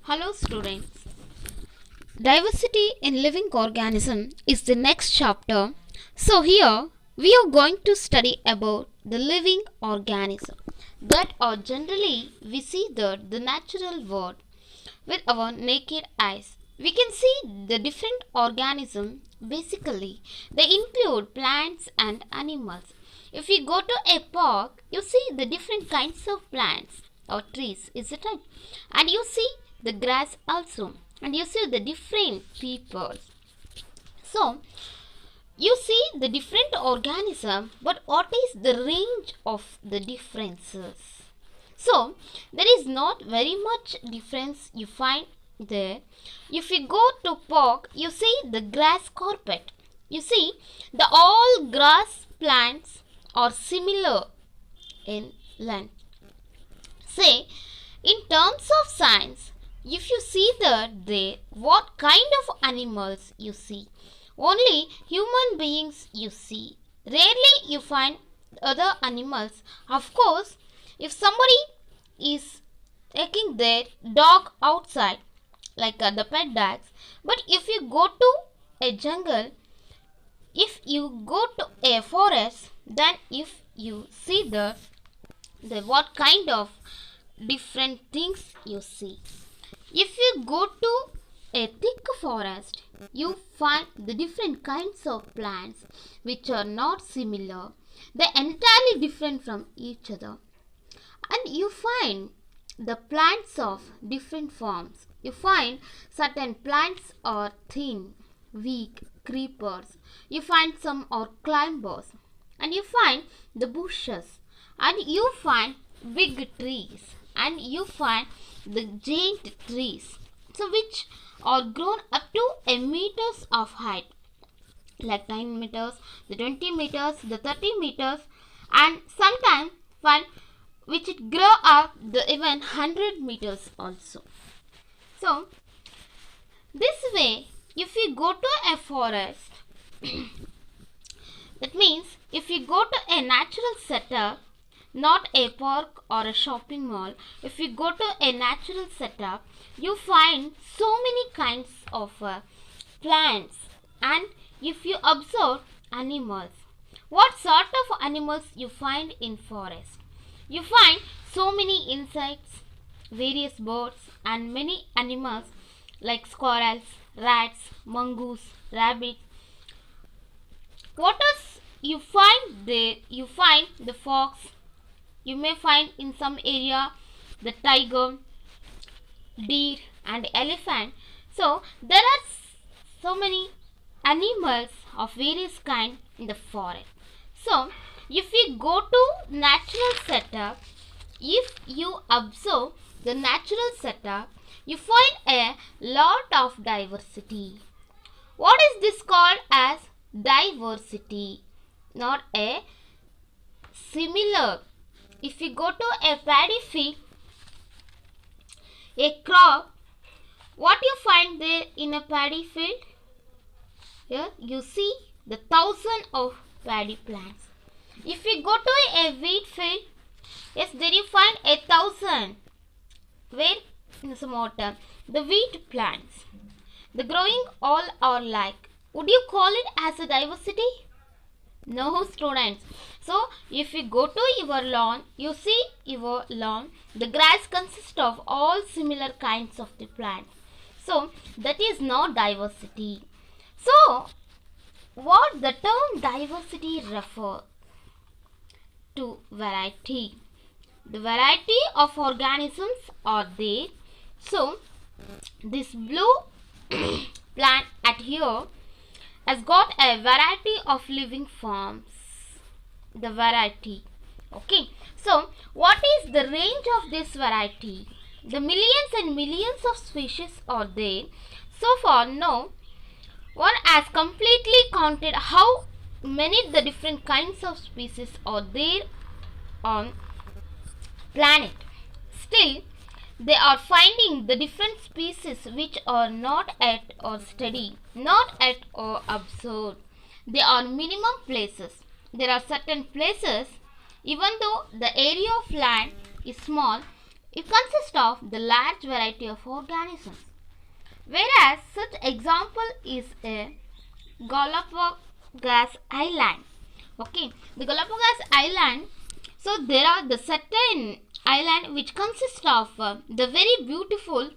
Hello students. Diversity in living organism is the next chapter. So here we are going to study about the living organism that are generally we see the natural world with our naked eyes. We can see the different organisms. Basically they include plants and animals. If you go to a park, you see the different kinds of plants or trees, is it right? And you see the grass also, and you see the different people. So you see the different organism, but what is the range of the differences? So there is not very much difference you find there. If you go to park, you see the grass carpet. You see the all grass plants are similar in length. Say in terms of science, if you see that there, what kind of animals you see? Only human beings you see. Rarely you find other animals. Of course, if somebody is taking their dog outside, like the pet dogs, but if you go to a jungle, if you go to a forest, then if you see the what kind of different things you see. If you go to a thick forest, you find the different kinds of plants which are not similar. They are entirely different from each other. And you find the plants of different forms. You find certain plants are thin, weak, creepers. You find some are climbers. And you find the bushes. And you find big trees. And you find the giant trees, so which are grown up to a meters of height, like 9 meters, the 20 meters, the 30 meters, and sometimes find which it grow up the even 100 meters also. So this way, if you go to a forest, that means if you go to a natural setup, not a park or a shopping mall, if you go to a natural setup, you find so many kinds of plants. And if you observe animals, what sort of animals you find in forest? You find so many insects, various birds, and many animals like squirrels, rats, mongoose, rabbits. What else you find there? You find the fox. You may find in some area the tiger, deer, and elephant. So there are so many animals of various kind in the forest. So if you go to natural setup, if you observe the natural setup, you find a lot of diversity. What is this called as diversity? Not a similar. If you go to a paddy field, a crop, what you find there in a paddy field? Here you see the thousand of paddy plants. If you go to a wheat field, yes, there you find 1,000. Where in some water, the wheat plants. The growing all are like. Would you call it as a diversity? No, students. So if you go to your lawn, you see your lawn, the grass consists of all similar kinds of the plants. So that is not diversity. So what the term diversity refers to? Variety. The variety of organisms are there. So this blue plant at here has got a variety of living forms. The variety. Okay. So what is the range of this variety? The millions and millions of species are there. So far no one has completely counted how many the different kinds of species are there on planet. Still they are finding the different species which are not at or studied, not at or observed. They are minimum places. There are certain places, even though the area of land is small, it consists of the large variety of organisms. Whereas such example is a Galapagos Island. Okay, the Galapagos Island. So there are the certain island which consists of the very beautiful,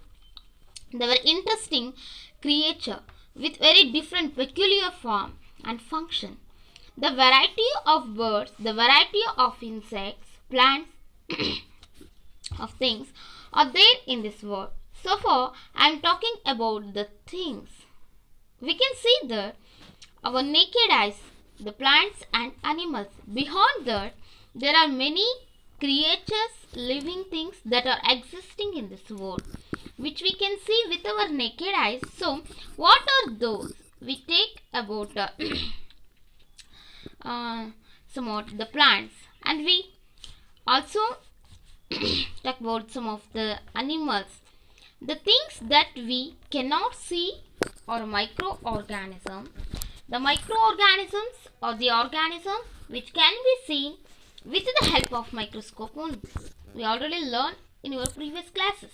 the very interesting creature with very different peculiar form and function. The variety of birds, the variety of insects, plants, of things are there in this world. So far I am talking about the things. We can see that our naked eyes, the plants and animals. Beyond that, there are many creatures, living things that are existing in this world, which we can see with our naked eyes. So, what are those? We take about somewhat the plants, and we also talk about some of the animals. The things that we cannot see are microorganisms. The microorganisms or the organisms which can be seen with the help of microscope only. We already learned in your previous classes.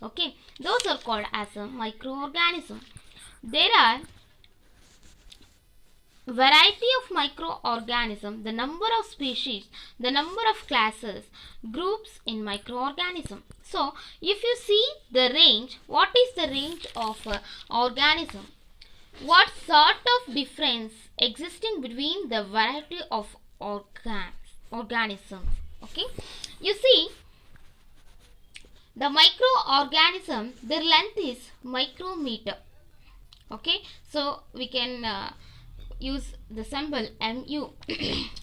Okay, those are called as a microorganism. There are variety of microorganisms, the number of species, the number of classes, groups in microorganism. So, if you see the range, what is the range of organism? What sort of difference existing between the variety of organisms? Okay, you see the microorganism, their length is micrometer. Okay, so we can use the symbol mu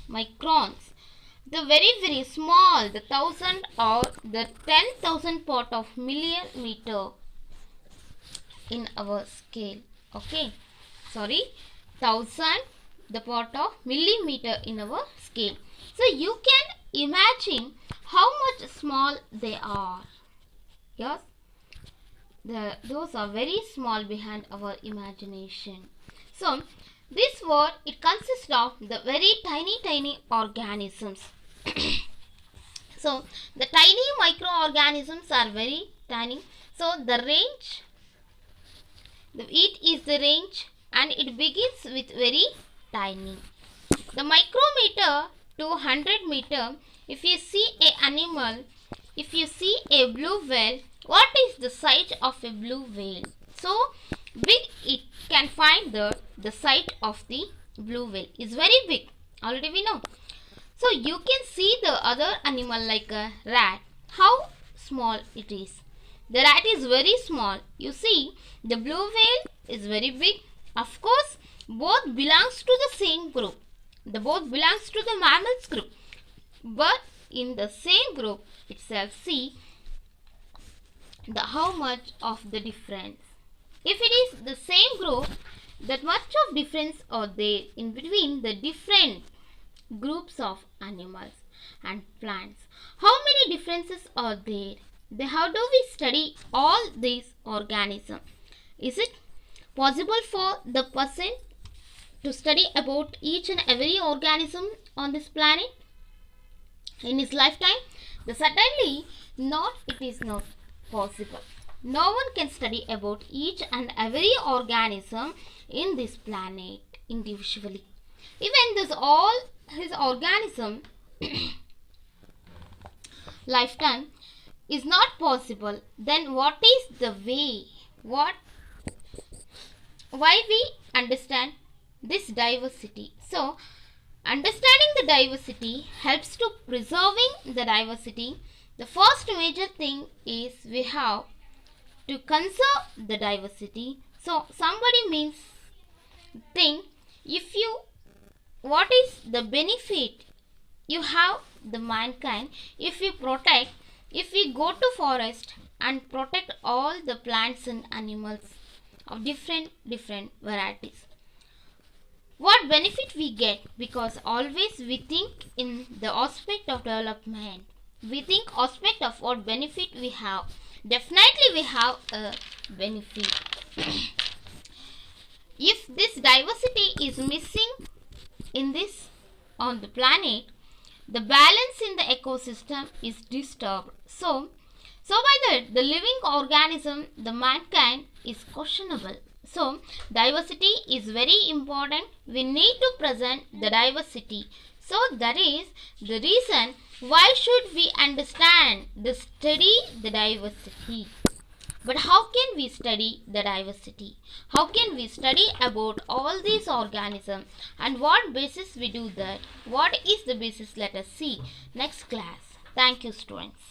microns. The very small, the 1000 or the 10,000 part of millimeter in our scale. Okay, sorry, 1000 the part of millimeter in our scale. So you can imagine how much small they are. Yes, those are very small behind our imagination. So this word, it consists of the very tiny organisms. So the tiny microorganisms are very tiny. So the range, it is the range, and it begins with very tiny. The micrometer to 100 meter. If you see a animal, if you see a blue whale, what is the size of a blue whale? So big it can find the size of the blue whale is very big. Already we know. So you can see the other animal like a rat, how small it is. The rat is very small. You see the blue whale is very big. Of course, both belongs to the same group. The both belongs to the mammals group. But in the same group itself, see the how much of the difference. If it is the same group, that much of difference are there in between the different groups of animals and plants. How many differences are there? How do we study all these organisms? Is it possible for the person to study about each and every organism on this planet in his lifetime? Certainly not, it is not possible. No one can study about each and every organism in this planet individually. Even this all his organism lifetime is not possible. Then what is the way? Why we understand this diversity? So understanding the diversity helps to preserving the diversity. The first major thing is we have to conserve the diversity. So somebody means think, if you, what is the benefit you have the mankind if we protect, if we go to forest and protect all the plants and animals of different varieties? What benefit we get? Because always we think in the aspect of development. We think aspect of what benefit we have. Definitely we have a benefit. If this diversity is missing in this on the planet, the balance in the ecosystem is disturbed. So So by that, the living organism, the mankind is questionable. So diversity is very important. We need to present the diversity. So that is the reason why should we understand the study the diversity. But how can we study the diversity? How can we study about all these organisms and what basis we do that? What is the basis? Let us see next class. Thank you, students.